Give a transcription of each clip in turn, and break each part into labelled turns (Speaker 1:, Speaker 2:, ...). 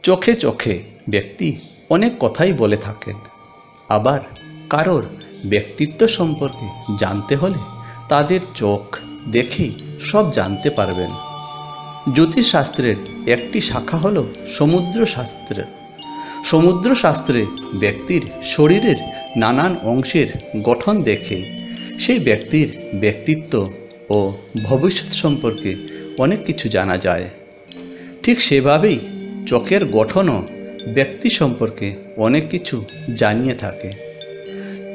Speaker 1: চোখে চোখে ব্যক্তি অনেক কথাই বলে থাকেন। আবার কারোর ব্যক্তিত্ব সম্পর্কে জানতে হলে তাদের চোখ দেখেই সব জানতে পারবেন। জ্যোতিষশাস্ত্রের একটি শাখা হল সমুদ্রশাস্ত্র। সমুদ্রশাস্ত্রে ব্যক্তির শরীরের নানান অংশের গঠন দেখে সেই ব্যক্তির ব্যক্তিত্ব ও ভবিষ্যৎ সম্পর্কে অনেক কিছু জানা যায়। ঠিক সেভাবেই চোখের গঠনও ব্যক্তি সম্পর্কে অনেক কিছু জানিয়ে থাকে।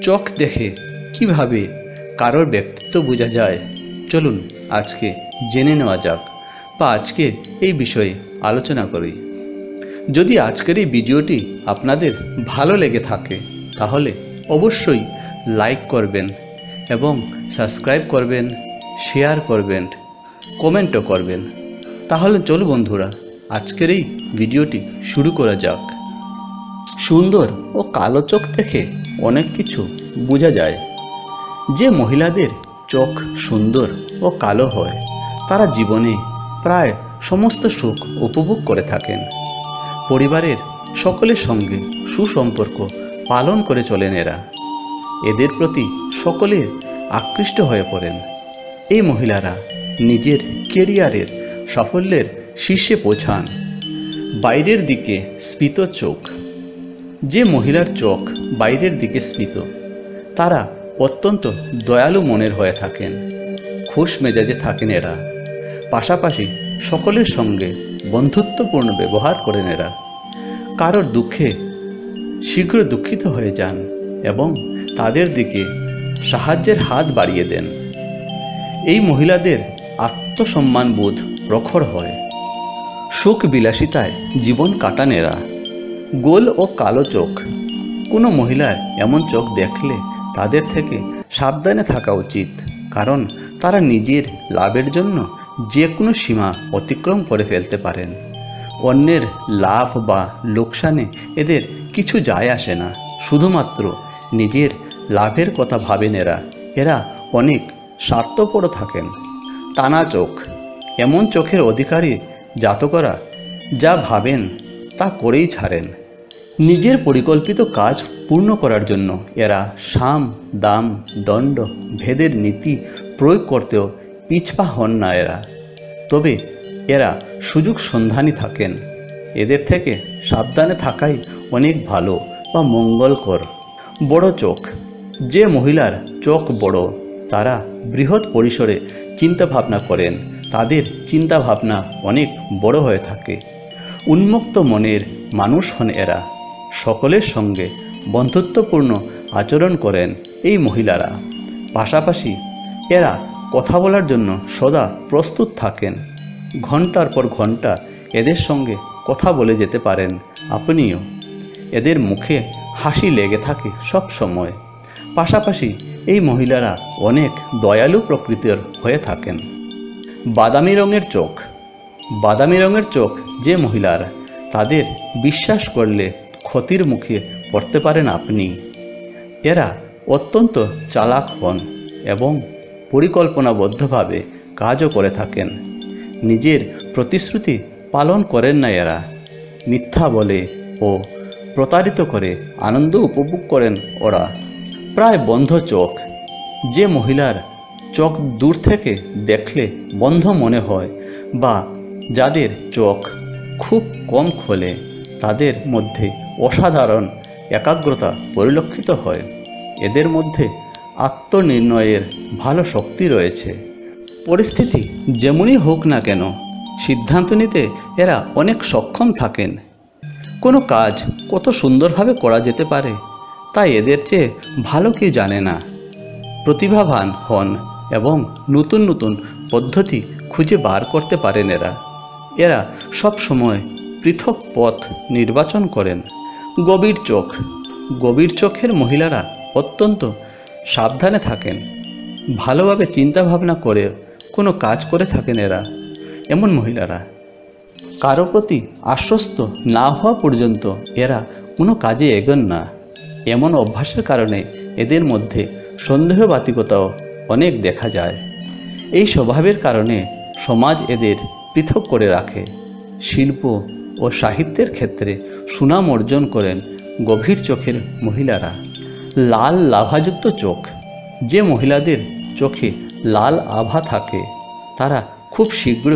Speaker 1: চোখ দেখে কিভাবে কারোর ব্যক্তিত্ব বোঝা যায়, চলুন আজকে জেনে নেওয়া যাক বা আজকে এই বিষয়ে আলোচনা করি। যদি আজকের এই ভিডিওটি আপনাদের ভালো লেগে থাকে তাহলে অবশ্যই লাইক করবেন এবং সাবস্ক্রাইব করবেন, শেয়ার করবেন, কমেন্টও করবেন। তাহলে চলো বন্ধুরা, আজকের এই ভিডিওটি শুরু করা যাক। সুন্দর ও কালো চোখ দেখে অনেক কিছু বোঝা যায়। যে মহিলাদের চোখ সুন্দর ও কালো হয় তারা জীবনে প্রায় সমস্ত সুখ উপভোগ করে থাকেন। পরিবারের সকলের সঙ্গে সুসম্পর্ক পালন করে চলেন এরা। এদের প্রতি সকলে আকৃষ্ট হয়ে পড়েন। এই মহিলারা নিজের কেরিয়ারের সাফল্যের শীর্ষে পৌঁছান। বাইরের দিকে স্ফীত চোখ। যে মহিলার চোখ বাইরের দিকে স্ফীত তারা অত্যন্ত দয়ালু মনের হয়ে থাকেন। খুশ মেজাজে থাকেন এরা। পাশাপাশি সকলের সঙ্গে বন্ধুত্বপূর্ণ ব্যবহার করেন এরা। কারোর দুঃখে শীঘ্র দুঃখিত হয়ে যান এবং তাদের দিকে সাহায্যের হাত বাড়িয়ে দেন। এই মহিলাদের আত্মসম্মানবোধ প্রখর হয়। সুখ বিলাসিতায় জীবন কাটান এরা। গোল ও কালো চোখ। কোনো মহিলার এমন চোখ দেখলে তাদের থেকে সাবধানে থাকা উচিত, কারণ তারা নিজের লাভের জন্য যে কোনো সীমা অতিক্রম করে ফেলতে পারেন। অন্যের লাভ বা লোকসানে এদের কিছু যায় আসে না, শুধুমাত্র নিজের লাভের কথা ভাবেন এরা। এরা অনেক স্বার্থপর থাকেন। টানা চোখ। এমন চোখের অধিকারী জাতকরা যা ভাবেন তা করেই ছাড়েন। নিজের পরিকল্পিত কাজ পূর্ণ করার জন্য এরা সাম দাম দণ্ড ভেদের নীতি প্রয়োগ করতেও পিছপা হন না এরা। তবে এরা সুযোগ সন্ধানী থাকেন। এদের থেকে সাবধানে থাকাই অনেক ভালো বা মঙ্গলকর। বড় চোখ। যে মহিলার চোখ বড় তারা বৃহৎ পরিসরে চিন্তাভাবনা করেন। তাদের চিন্তাভাবনা অনেক বড় হয়ে থাকে। উন্মুক্ত মনের মানুষ হন এরা। সকলের সঙ্গে বন্ধুত্বপূর্ণ আচরণ করেন এই মহিলারা। পাশাপাশি এরা কথা বলার জন্য সদা প্রস্তুত থাকেন। ঘন্টার পর ঘন্টা এদের সঙ্গে কথা বলে যেতে পারেন আপনিও। এদের মুখে হাসি লেগে থাকে সব সময়। পাশাপাশি এই মহিলারা অনেক দয়ালু প্রকৃতির হয়ে থাকেন। বাদামি রঙের চোখ। বাদামি রঙের চোখ যে মহিলার, তাদের বিশ্বাস করলে ক্ষতির মুখে পড়তে পারেন আপনি। এরা অত্যন্ত চালাক হন এবং পরিকল্পনাবদ্ধভাবে কাজও করে থাকেন। নিজের প্রতিশ্রুতি পালন করেন না এরা। মিথ্যা বলে ও প্রতারিত করে আনন্দ উপভোগ করেন ওরা। প্রায় বন্ধ চোখ। যে মহিলার চোখ দূর থেকে দেখলে বন্ধ মনে হয় বা যাদের চোখ খুব কম খোলে তাদের মধ্যে অসাধারণ একাগ্রতা পরিলক্ষিত হয়। এদের মধ্যে আত্মনির্ণয়ের ভালো শক্তি রয়েছে। পরিস্থিতি যেমনই হোক না কেন সিদ্ধান্ত নিতে এরা অনেক সক্ষম থাকেন। কোনো কাজ কত সুন্দরভাবে করা যেতে পারে তাই এদের চেয়ে ভালো কেউ জানে না। প্রতিভাবান হন এবং নতুন নতুন পদ্ধতি খুঁজে বার করতে পারেন এরা। এরা সব সময় পৃথক পথ নির্বাচন করেন। গভীর চোখ। গভীর চোখের মহিলারা অত্যন্ত সাবধানে থাকেন। ভালোভাবে চিন্তাভাবনা করে কোনো কাজ করে থাকেন এরা। এমন মহিলারা কারো প্রতি আশ্বস্ত না হওয়া পর্যন্ত এরা কোনো কাজে এগোন না। এমন অভ্যাসের কারণে এদের মধ্যে সন্দেহবাতিকতাও অনেক দেখা যায়। এই স্বভাবের কারণে সমাজ এদের পৃথক করে রাখে। শিল্প ও সাহিত্যের ক্ষেত্রে সুনাম অর্জন করেন গভীর চোখের মহিলারা। লাল লাভাযুক্ত চোখ। যে মহিলাদের চোখে লাল আভা থাকে তারা খুব শীঘ্র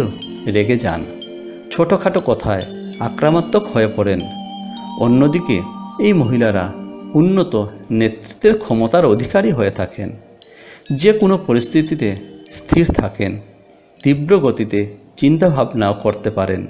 Speaker 1: রেগে যান, ছোটোখাটো কথায় আক্রমণাত্মক হয়ে পড়েন। অন্যদিকে এই মহিলারা উন্নত নেতৃত্বের ক্ষমতার অধিকারী হয়ে থাকেন, যে কোনো পরিস্থিতিতে স্থির থাকেন, তীব্র গতিতে চিন্তাভাবনাও করতে পারেন।